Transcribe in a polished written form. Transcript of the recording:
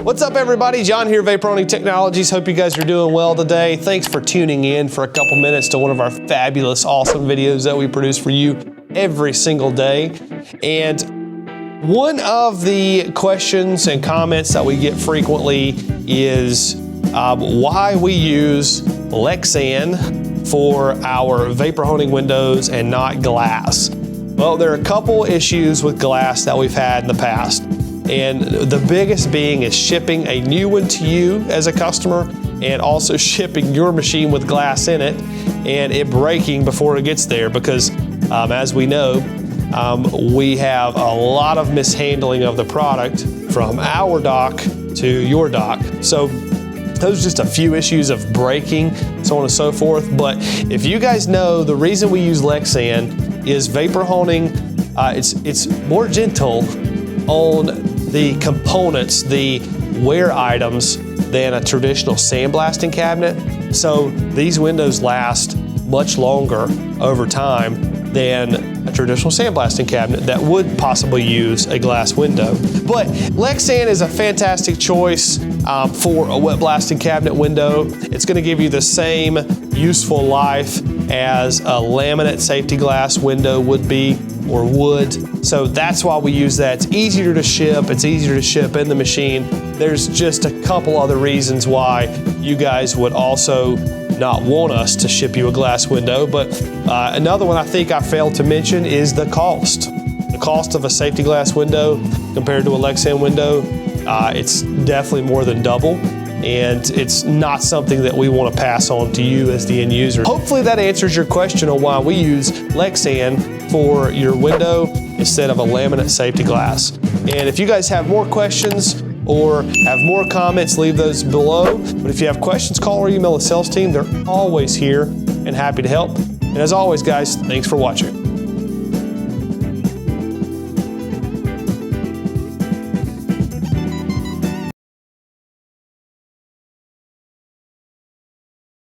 What's up, everybody? John here, Vaporoni Technologies. Hope you guys are doing well today. Thanks for tuning in for a couple minutes to one of our fabulous, awesome videos that we produce for you every single day. And one of the questions and comments that we get frequently is why we use Lexan for our vapor honing windows and not glass. Well, there are a couple issues with glass that we've had in the past. And the biggest being is shipping a new one to you as a customer and also shipping your machine with glass in it and it breaking before it gets there because as we know, we have a lot of mishandling of the product from our dock to your dock. So those are just a few issues of breaking, so on and so forth. But if you guys know, the reason we use Lexan is vapor honing, it's more gentle on the components, the wear items, than a traditional sandblasting cabinet. So these windows last much longer over time than a traditional sandblasting cabinet that would possibly use a glass window. But Lexan is a fantastic choice for a wet blasting cabinet window. It's going to give you the same useful life as a laminate safety glass window would be or would. So that's why we use that. It's easier to ship. It's easier to ship in the machine. There's just a couple other reasons why you guys would also not want us to ship you a glass window. But another one I think I failed to mention is the cost. The cost of a safety glass window compared to a Lexan window, it's definitely more than double. And it's not something that we want to pass on to you as the end user. Hopefully that answers your question on why we use Lexan for your window instead of a laminate safety glass. And if you guys have more questions or have more comments, leave those below. But if you have questions, call or email the sales team. They're always here and happy to help. And as always, guys, thanks for watching.